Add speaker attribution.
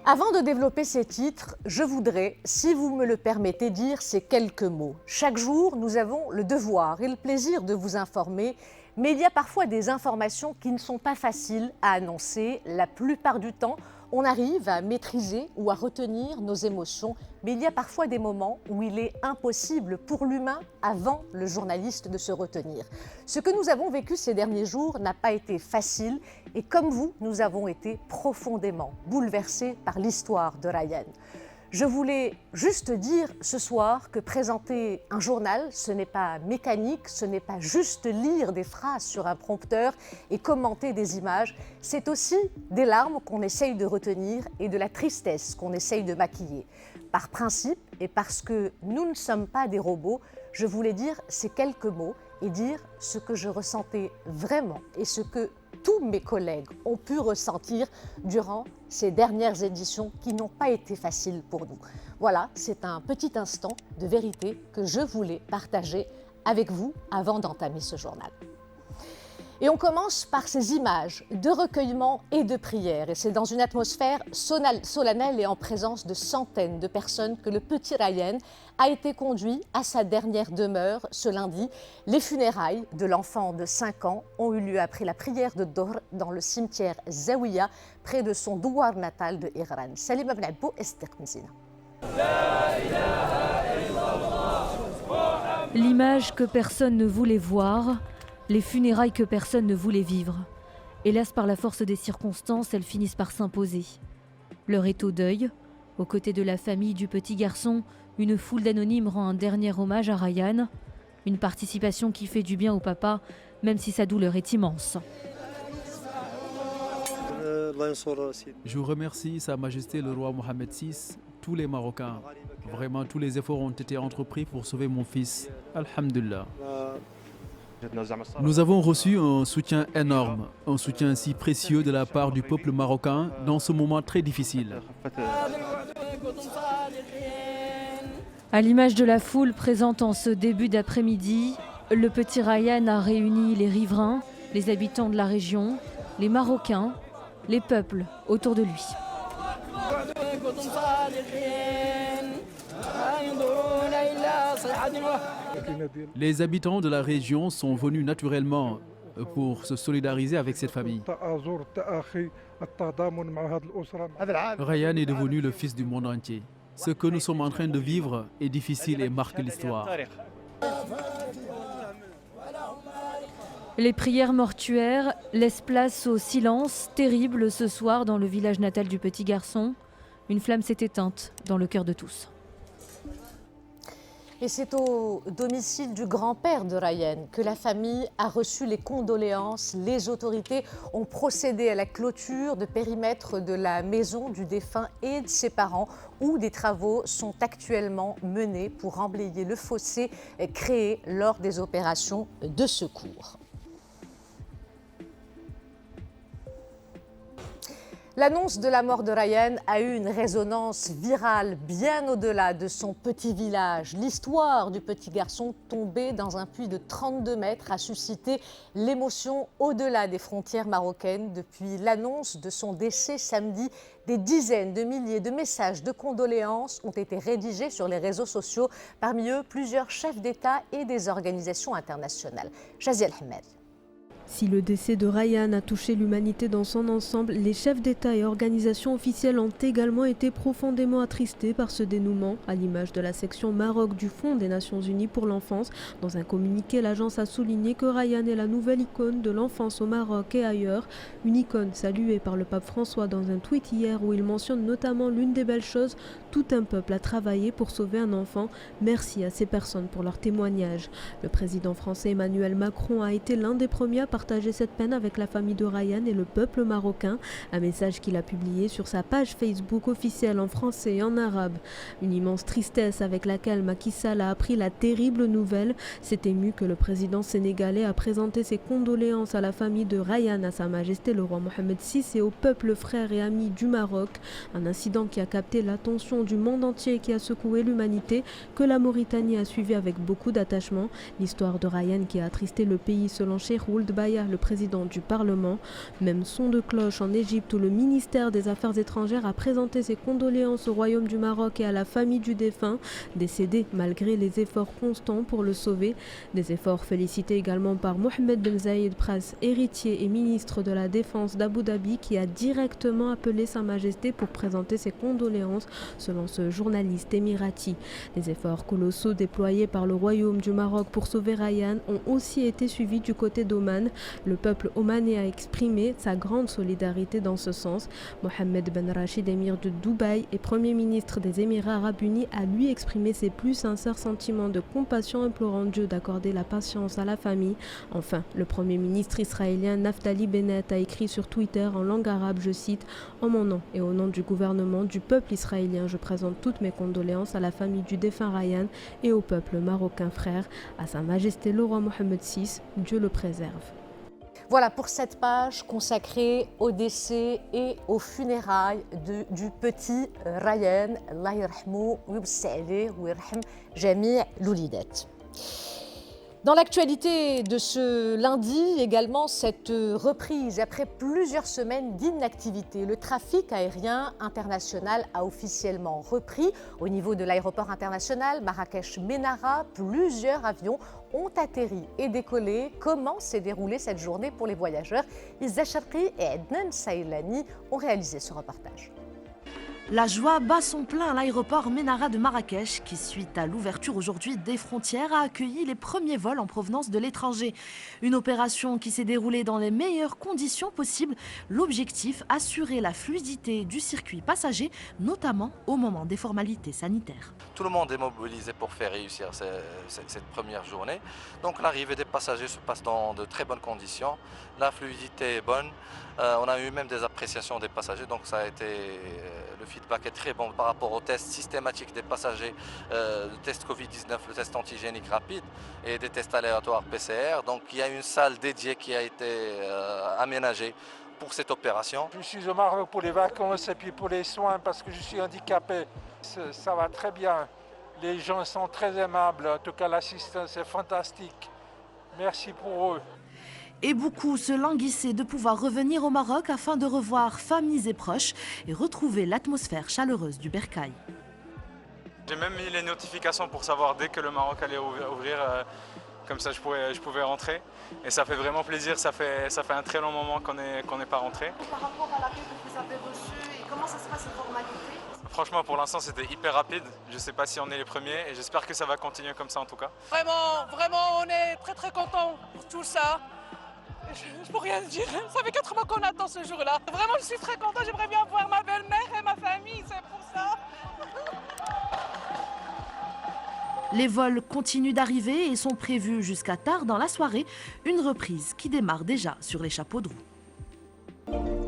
Speaker 1: Avant de développer ces titres, je voudrais, si vous me le permettez, dire ces quelques mots. Chaque jour, nous avons le devoir et le plaisir de vous informer, mais il y a parfois des informations qui ne sont pas faciles à annoncer. La plupart du temps, on arrive à maîtriser ou à retenir nos émotions, mais il y a parfois des moments où il est impossible pour l'humain, avant le journaliste, de se retenir. Ce que nous avons vécu ces derniers jours n'a pas été facile et comme vous, nous avons été profondément bouleversés par l'histoire de Ryan. Je voulais juste dire ce soir que présenter un journal, ce n'est pas mécanique, ce n'est pas juste lire des phrases sur un prompteur et commenter des images, c'est aussi des larmes qu'on essaye de retenir et de la tristesse qu'on essaye de maquiller. Par principe et parce que nous ne sommes pas des robots, je voulais dire ces quelques mots et dire ce que je ressentais vraiment et ce que tous mes collègues ont pu ressentir durant ces dernières éditions qui n'ont pas été faciles pour nous. Voilà, c'est un petit instant de vérité que je voulais partager avec vous avant d'entamer ce journal. Et on commence par ces images de recueillement et de prière. Et c'est dans une atmosphère solennelle et en présence de centaines de personnes que le petit Ryan a été conduit à sa dernière demeure ce lundi. Les funérailles de l'enfant de 5 ans ont eu lieu après la prière de Dohr dans le cimetière Zawiya, près de son douar natal de Iran. Salim Ibn Abou, Esther Mzina.
Speaker 2: L'image que personne ne voulait voir, les funérailles que personne ne voulait vivre. Hélas, par la force des circonstances, elles finissent par s'imposer. L'heure est au deuil. Aux côtés de la famille du petit garçon, une foule d'anonymes rend un dernier hommage à Ryan. Une participation qui fait du bien au papa, même si sa douleur est immense.
Speaker 3: Je remercie Sa Majesté le roi Mohamed VI, tous les Marocains. Vraiment, tous les efforts ont été entrepris pour sauver mon fils. Alhamdulillah. Nous avons reçu un soutien énorme, un soutien si précieux de la part du peuple marocain dans ce moment très difficile.
Speaker 2: À l'image de la foule présente en ce début d'après-midi, le petit Ryan a réuni les riverains, les habitants de la région, les Marocains, les peuples autour de lui.
Speaker 3: Les habitants de la région sont venus naturellement pour se solidariser avec cette famille. Ryan est devenu le fils du monde entier. Ce que nous sommes en train de vivre est difficile et marque l'histoire.
Speaker 2: Les prières mortuaires laissent place au silence terrible ce soir dans le village natal du petit garçon. Une flamme s'est éteinte dans le cœur de tous.
Speaker 1: Et c'est au domicile du grand-père de Ryan que la famille a reçu les condoléances. Les autorités ont procédé à la clôture de périmètre de la maison du défunt et de ses parents, où des travaux sont actuellement menés pour emblayer le fossé créé lors des opérations de secours. L'annonce de la mort de Ryan a eu une résonance virale bien au-delà de son petit village. L'histoire du petit garçon tombé dans un puits de 32 mètres a suscité l'émotion au-delà des frontières marocaines. Depuis l'annonce de son décès samedi, des dizaines de milliers de messages de condoléances ont été rédigés sur les réseaux sociaux. Parmi eux, plusieurs chefs d'État et des organisations internationales. Jazia El-Hamed.
Speaker 4: Si le décès de Ryan a touché l'humanité dans son ensemble, les chefs d'État et organisations officielles ont également été profondément attristés par ce dénouement, à l'image de la section Maroc du Fonds des Nations Unies pour l'enfance. Dans un communiqué, l'agence a souligné que Ryan est la nouvelle icône de l'enfance au Maroc et ailleurs. Une icône saluée par le pape François dans un tweet hier où il mentionne notamment l'une des belles choses: tout un peuple a travaillé pour sauver un enfant. Merci à ces personnes pour leur témoignage. Le président français Emmanuel Macron a été l'un des premiers à partager cette peine avec la famille de Ryan et le peuple marocain. Un message qu'il a publié sur sa page Facebook officielle en français et en arabe. Une immense tristesse avec laquelle Macky Sall a appris la terrible nouvelle. C'est ému que le président sénégalais a présenté ses condoléances à la famille de Ryan, à Sa Majesté le roi Mohamed VI et au peuple frère et ami du Maroc. Un incident qui a capté l'attention du monde entier et qui a secoué l'humanité, que la Mauritanie a suivi avec beaucoup d'attachement. L'histoire de Ryan qui a attristé le pays selon Cheikh Ould Chebeya, le président du Parlement. Même son de cloche en Égypte où le ministère des Affaires étrangères a présenté ses condoléances au Royaume du Maroc et à la famille du défunt, décédé malgré les efforts constants pour le sauver. Des efforts félicités également par Mohammed Ben Zayed, prince héritier et ministre de la Défense d'Abu Dhabi, qui a directement appelé Sa Majesté pour présenter ses condoléances, selon ce journaliste émirati. Les efforts colossaux déployés par le Royaume du Maroc pour sauver Ryan ont aussi été suivis du côté d'Oman. Le peuple omanais a exprimé sa grande solidarité dans ce sens. Mohammed Ben Rachid, émir de Dubaï et premier ministre des Émirats arabes unis, a lui exprimé ses plus sincères sentiments de compassion, implorant Dieu d'accorder la patience à la famille. Enfin, le premier ministre israélien Naftali Bennett a écrit sur Twitter en langue arabe, je cite, « En mon nom et au nom du gouvernement du peuple israélien, je présente toutes mes condoléances à la famille du défunt Ryan et au peuple marocain frère, à Sa Majesté le roi Mohammed VI, Dieu le préserve. »
Speaker 1: Voilà pour cette page consacrée au décès et aux funérailles du petit Ryan. Allah yarhamou wa yabsa'alih wa yarham jami' l'oulidat. Dans l'actualité de ce lundi, également cette reprise après plusieurs semaines d'inactivité. Le trafic aérien international a officiellement repris. Au niveau de l'aéroport international Marrakech-Menara, plusieurs avions ont atterri et décollé. Comment s'est déroulée cette journée pour les voyageurs? Izza Charqi et Adnan Saïlani ont réalisé ce reportage.
Speaker 5: La joie bat son plein à l'aéroport Menara de Marrakech qui, suite à l'ouverture aujourd'hui des frontières, a accueilli les premiers vols en provenance de l'étranger. Une opération qui s'est déroulée dans les meilleures conditions possibles. L'objectif, assurer la fluidité du circuit passager, notamment au moment des formalités sanitaires.
Speaker 6: Tout le monde est mobilisé pour faire réussir cette première journée. Donc l'arrivée des passagers se passe dans de très bonnes conditions. La fluidité est bonne. On a eu même des appréciations des passagers, donc ça a été, le feedback est très bon par rapport au test systématique des passagers, le test Covid-19, le test antigénique rapide et des tests aléatoires PCR. Donc il y a une salle dédiée qui a été aménagée pour cette opération.
Speaker 7: Je suis au Maroc pour les vacances et puis pour les soins parce que je suis handicapé. Ça va très bien. Les gens sont très aimables. En tout cas, l'assistance est fantastique. Merci pour eux.
Speaker 5: Et beaucoup se languissaient de pouvoir revenir au Maroc afin de revoir familles et proches et retrouver l'atmosphère chaleureuse du Bercail.
Speaker 8: J'ai même mis les notifications pour savoir dès que le Maroc allait ouvrir, comme ça je pouvais rentrer. Et ça fait vraiment plaisir, ça fait un très long moment qu'on n'est pas rentré.
Speaker 5: Par rapport à l'accueil que vous avez reçu et comment ça se passe les formalités?
Speaker 8: Franchement, pour l'instant, c'était hyper rapide. Je ne sais pas si on est les premiers et j'espère que ça va continuer comme ça en tout cas.
Speaker 9: Vraiment, on est très contents pour tout ça. Je ne peux rien dire. Ça fait 4 mois qu'on attend ce jour-là. Vraiment, je suis très content. J'aimerais bien voir ma belle-mère et ma famille. C'est pour ça.
Speaker 5: Les vols continuent d'arriver et sont prévus jusqu'à tard dans la soirée. Une reprise qui démarre déjà sur les chapeaux de roue.